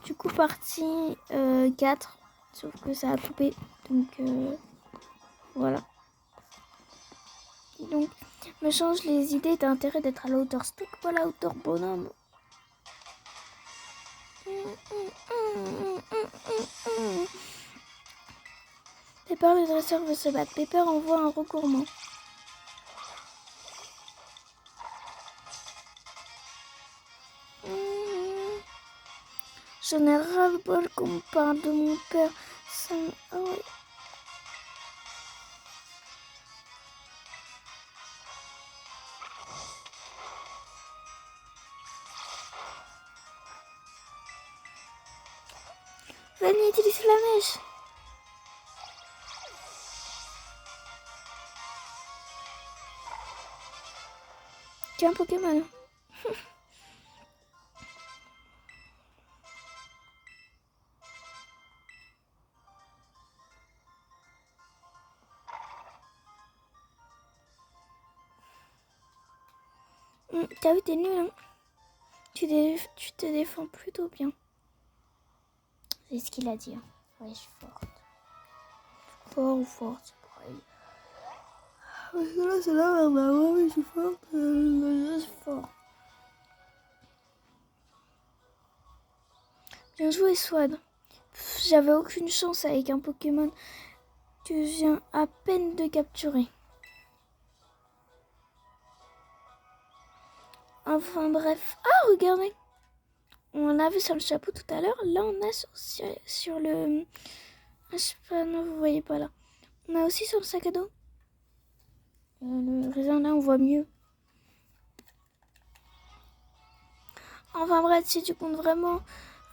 Du coup, partie 4. Sauf que ça a coupé. Donc, voilà. Donc, me change les idées. T'as intérêt d'être à la hauteur stick, pas à la hauteur bonhomme. Pepper, le dresseur veut se battre. Pepper envoie un recourement. J'en ai ras-le-bol qu'on me parle de mon père. Ça me... Oh ouais. Venez utiliser la mèche. Tu es un Pokémon. T'as vu, t'es nul, hein. Tu te défends plutôt bien. C'est ce qu'il a dit. Hein. Ouais, je suis forte. Fort ou forte, c'est pareil. Parce que là, c'est là, bah ouais, je suis forte. Je suis forte. Bien joué, Swad. J'avais aucune chance avec un Pokémon que je viens à peine de capturer. Enfin bref. Ah, regardez. On a vu sur le chapeau tout à l'heure. Là, on a sur le... Je sais pas, non, vous voyez pas là. On a aussi sur le sac à dos. Le raisin, là, on voit mieux. Enfin bref, si tu comptes vraiment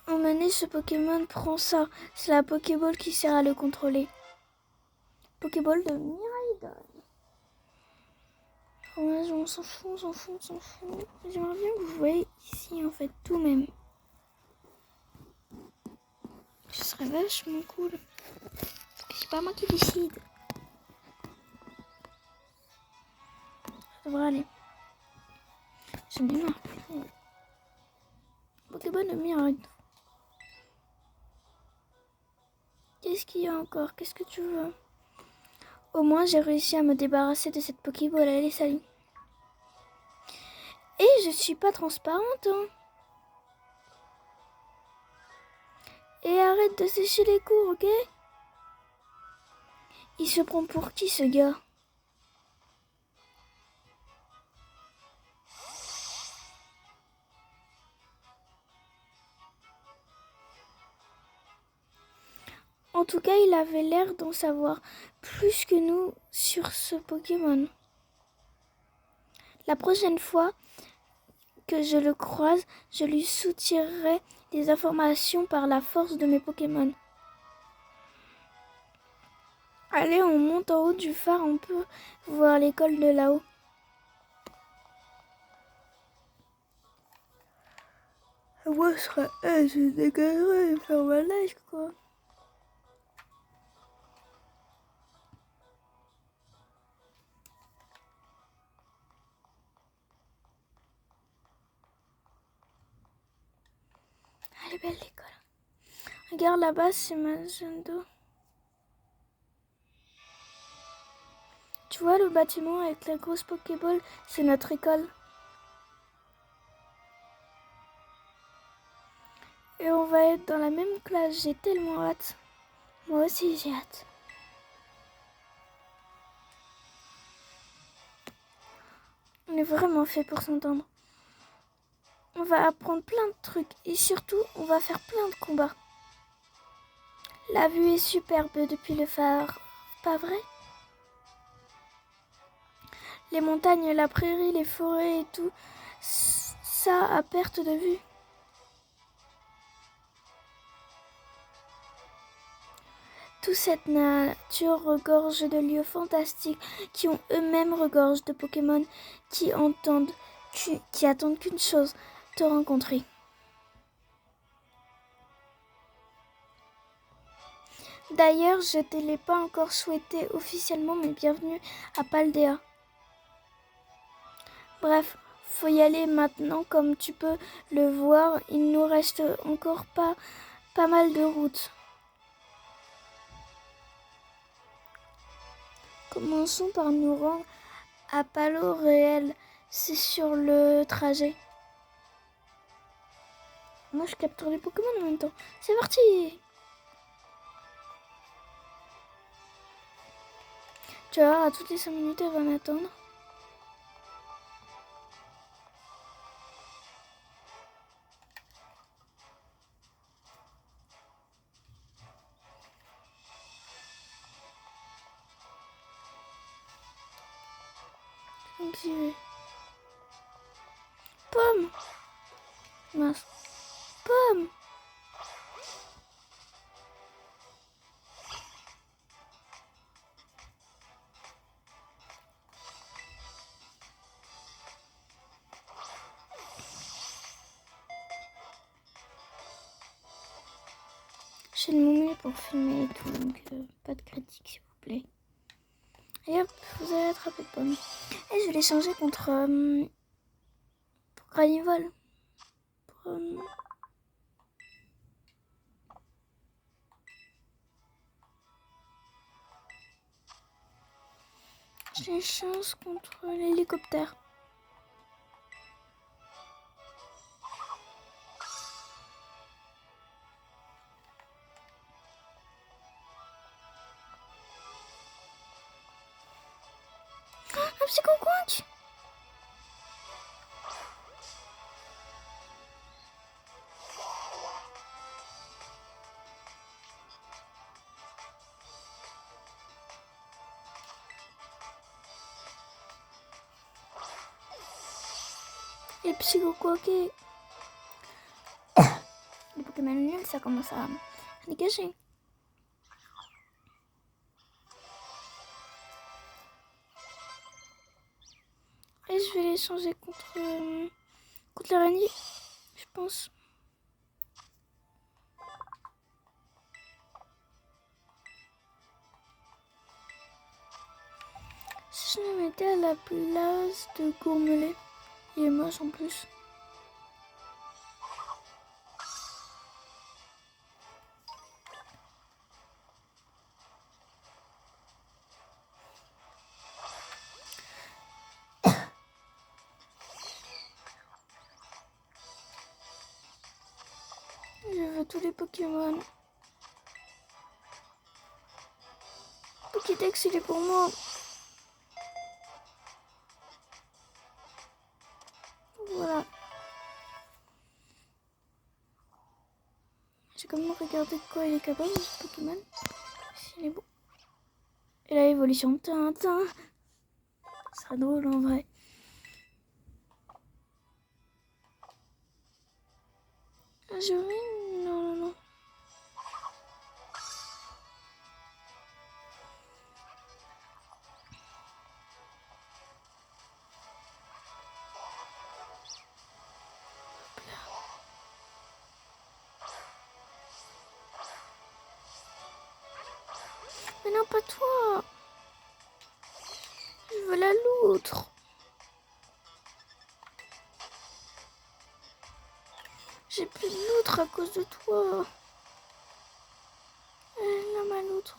emmener ce Pokémon, prends ça. C'est la Pokéball qui sert à le contrôler. Pokéball de Miraidon. Ouais, on s'en fout, on s'en fout, on s'en fout. J'aimerais bien que vous voyez ici, en fait, tout même. Ce serait vachement cool. Parce que c'est pas moi qui décide. Ça devrait aller. J'en ai marre. Pokémon de Miraidon. Qu'est-ce qu'il y a encore? Qu'est-ce que tu veux? Au moins, j'ai réussi à me débarrasser de cette Pokéball. Allez, salut. Et je suis pas transparente, hein. Et arrête de sécher les cours, ok? Il se prend pour qui, ce gars? En tout cas, il avait l'air d'en savoir plus que nous sur ce Pokémon. La prochaine fois que je le croise, je lui soutirerai des informations par la force de mes Pokémon. Allez, on monte en haut du phare, on peut voir l'école de là-haut. Moi, je serais... je dégagerais faire ma life, quoi. Elle est belle, l'école. Regarde là-bas, c'est ma zone d'eau. Tu vois le bâtiment avec la grosse Pokéball, c'est notre école. Et on va être dans la même classe, j'ai tellement hâte. Moi aussi j'ai hâte. On est vraiment fait pour s'entendre. On va apprendre plein de trucs et surtout on va faire plein de combats. La vue est superbe depuis le phare, pas vrai? Les montagnes, la prairie, les forêts et tout, ça à perte de vue. Toute cette nature regorge de lieux fantastiques qui ont eux-mêmes regorge de Pokémon qui attendent qu'une chose, te rencontrer. D'ailleurs, je ne te l'ai pas encore souhaité officiellement, mais bienvenue à Paldea. Bref, faut y aller maintenant. Comme tu peux le voir, il nous reste encore pas mal de route. Commençons par nous rendre à Palo Réel. C'est sur le trajet. Moi, je capture les Pokémon en même temps. C'est parti! Tu vas voir, à toutes les 5 minutes, elle va m'attendre. Donc, j'y vais. Pomme! Mince. Pomme! J'ai le moment pour filmer et tout, donc pas de critique s'il vous plaît. Et hop, vous avez attrapé Pomme. Et je vais les changer contre Granivol. Je les change contre l'hélicoptère. Un psychoquank! Et psychoquanké. Les Pokémon nuls, ça commence à dégager. Et je vais les changer contre l'araignée, je pense. Si je me mettais à la place de Gourmelet, il est moche en plus. Je veux tous les Pokémon. Pokédex, il est pour moi. Voilà. J'ai quand même regardé de quoi il est capable, ce Pokémon. S'il est beau. Et la évolution Tintin. Ça serait drôle en vrai. Je vais... Non. Mais non, pas toi. Je veux la loutre. J'ai plus de loutre à cause de toi. Là, ma loutre.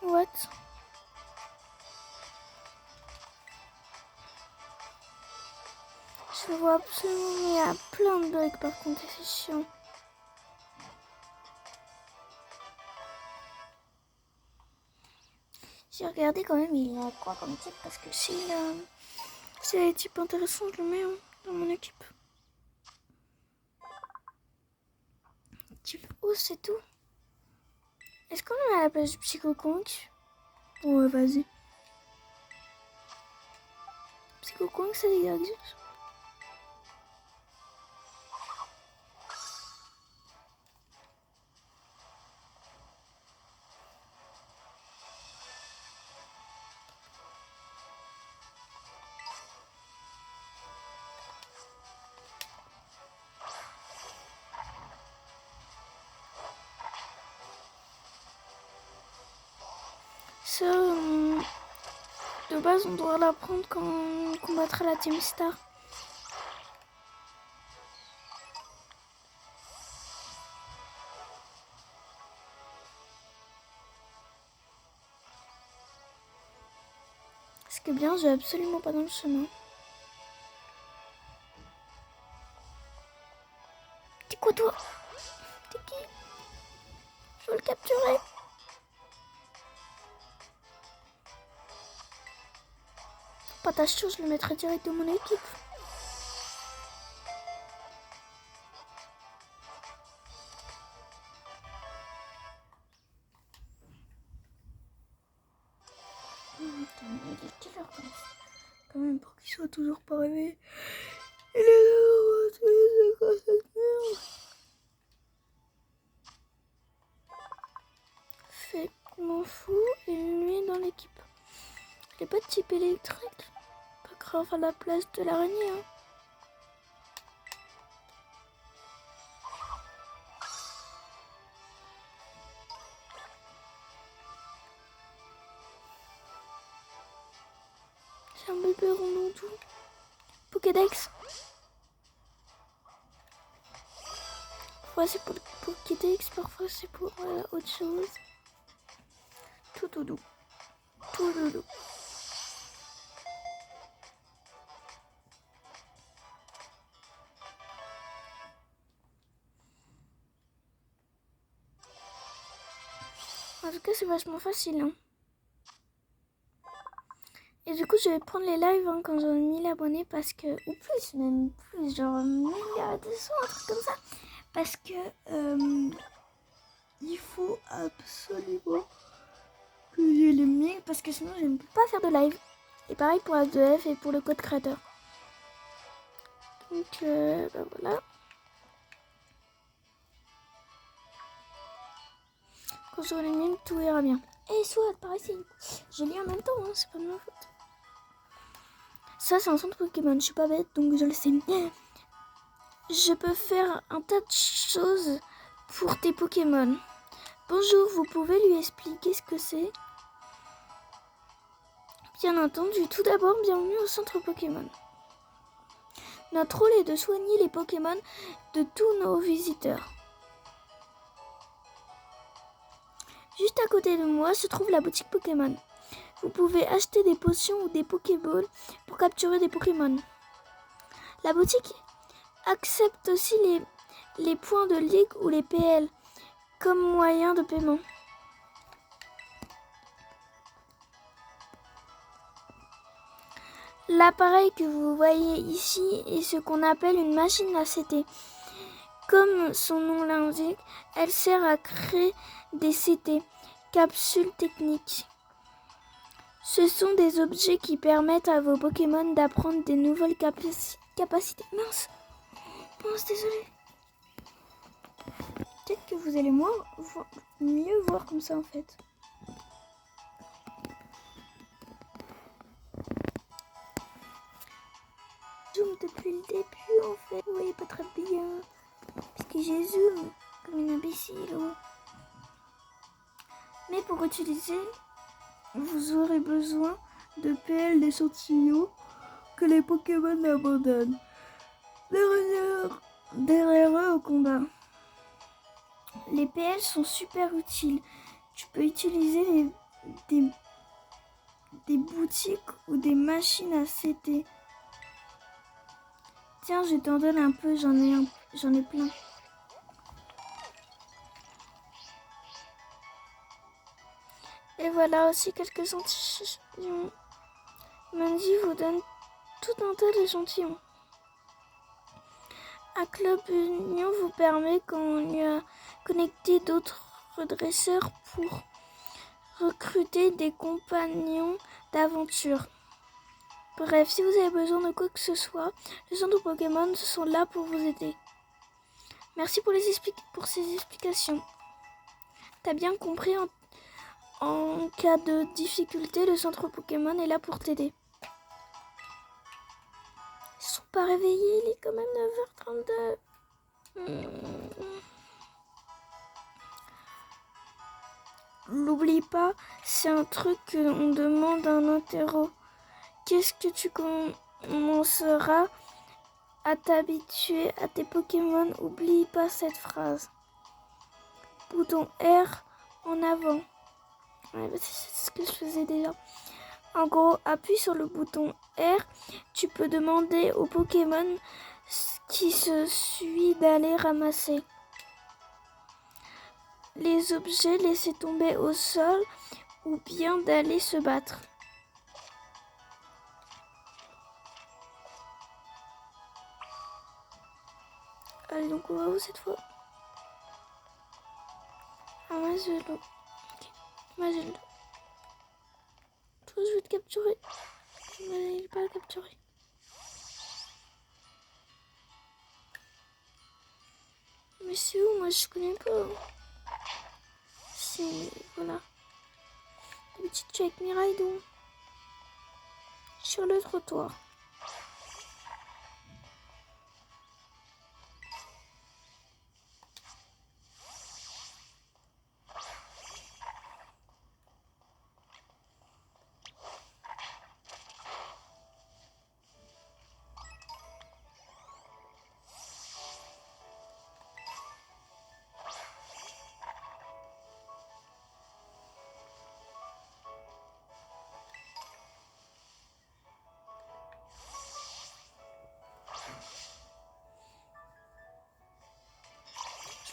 What? Je vois absolument, il y a plein de bugs par contre, c'est chiant. J'ai regardé quand même, il a quoi comme type, parce que s'il a des types intéressants, je le mets dans mon équipe. Type O, c'est tout. Est-ce qu'on est à la place du Psychoquank? Ouais, vas-y. Psychoquank, ça dégage. Ça, de base, on doit l'apprendre quand on combattra la Team Star. Ce qui est bien, je vais absolument pas dans le chemin. T'es quoi toi? T'es qui? Je veux le capturer. Pas ta chance, je le mettrai direct dans mon équipe. Putain, il est quelle heure quand même pour qu'il soit toujours pas réveillé. Il est c'est quoi cette merde? Fait, je m'en fous, et lui est dans l'équipe. Il est pas de type électrique. Pas grave à la place de l'araignée, hein. C'est un bébé rondou. Pokédex. Parfois c'est pour le Pokédex, parfois c'est pour autre chose. Tout doudou. Tout doudou. En tout cas, c'est vachement facile, hein. Et du coup, je vais prendre les lives hein, quand j'aurai 1000 abonnés parce que, ou plus, même plus, genre 1200, un truc comme ça. Parce que il faut absolument que j'ai les 1000 parce que sinon je ne peux pas faire de live. Et pareil pour la 2F et pour le code créateur. Donc, bah voilà. Quand j'aurai les 1000, tout ira bien. Et soit, par ici. Je lis en même temps, hein, c'est pas de ma faute. Ça, c'est un centre Pokémon, je suis pas bête, donc je le sais. Je peux faire un tas de choses pour tes Pokémon. Bonjour, vous pouvez lui expliquer ce que c'est? Bien entendu, tout d'abord, bienvenue au centre Pokémon. Notre rôle est de soigner les Pokémon de tous nos visiteurs. Juste à côté de moi se trouve la boutique Pokémon. Vous pouvez acheter des potions ou des Pokéballs pour capturer des Pokémon. La boutique accepte aussi les points de ligue ou les PL comme moyen de paiement. L'appareil que vous voyez ici est ce qu'on appelle une machine ACT. Comme son nom l'indique, elle sert à créer des CT, capsules techniques. Ce sont des objets qui permettent à vos Pokémon d'apprendre des nouvelles capacités. Mince, désolé. Peut-être que vous allez mieux voir comme ça en fait. Zoom depuis le début en fait. Vous voyez pas très bien. Parce que j'ai zoom comme une imbécile. Mais pour utiliser, vous aurez besoin de PL d'échantillons que les Pokémon abandonnent. Derrière eux au combat. Les PL sont super utiles. Tu peux utiliser des boutiques ou des machines à CT. Tiens, je t'en donne un peu, j'en ai plein. Et voilà aussi quelques échantillons. Mandy vous donne tout un tas d'échantillons. Un club union vous permet, quand on y a connecté d'autres dresseurs, pour recruter des compagnons d'aventure. Bref, si vous avez besoin de quoi que ce soit, les centres Pokémon sont là pour vous aider. Merci pour ces explications. T'as bien compris, en cas de difficulté, le centre Pokémon est là pour t'aider. Ils sont pas réveillés, il est quand même 9h32. l'oublie pas, c'est un truc qu'on demande à un interro. Qu'est-ce que tu commenceras à t'habituer à tes Pokémon? Oublie pas cette phrase. Bouton R en avant. Ouais, c'est ce que je faisais déjà. En gros, appuie sur le bouton R. Tu peux demander au Pokémon qui se suit d'aller ramasser les objets laissés tomber au sol ou bien d'aller se battre. Allez, donc on va où cette fois? Ah, Mazelo. Ok, Mazelo. Toi, je vais te capturer. Mais il n'est pas capturé. Mais c'est où? Moi, je connais pas. C'est... Voilà. D'habitude, tu es avec Miraidon. Sur le trottoir.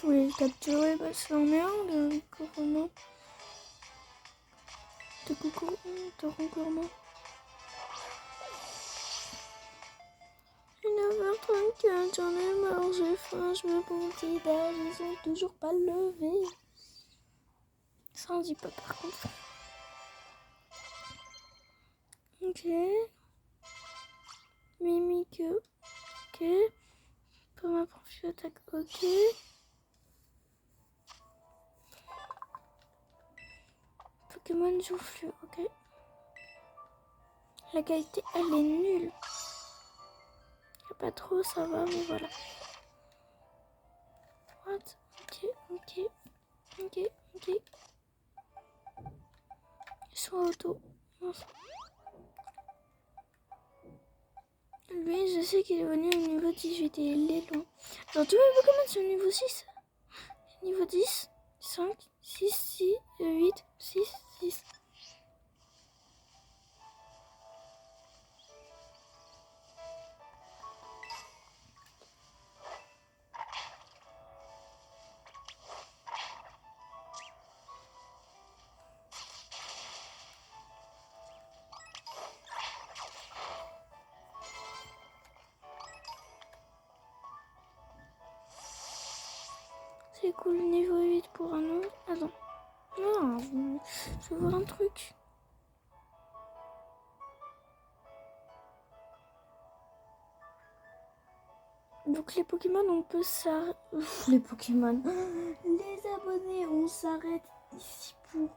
Je voulais le capturer, bah c'est l'emmerde, de Corona. De coucou, de Roncorno. 9h34, j'en ai marre, j'ai faim, je me prends petit déj, ils sont toujours pas levés. Ça on dit pas par contre. Ok. Mimique, ok. Pour ma profil attaque, ok. Pokémon joufflu, ok. La qualité, elle est nulle. Y'a pas trop, ça va, mais voilà. What? Ok. Ils sont auto. Mince. Lui, je sais qu'il est venu au niveau 18 et il est loin. Alors, tous mes Pokémon sont au niveau 6. Niveau 10, 5, 6, 8, 6. C'est cool, niveau 8 pour un autre. Attends. Non, je veux voir un truc. Donc les Pokémon, on peut s'arrêter. Les Pokémon. Les abonnés, on s'arrête ici pour...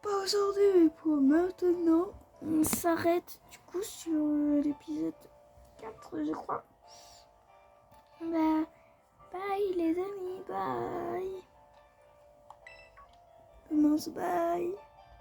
Pas aujourd'hui, mais pour maintenant. On s'arrête du coup sur l'épisode 4, je crois. Bah, bye les amis, bye. Mince, bye.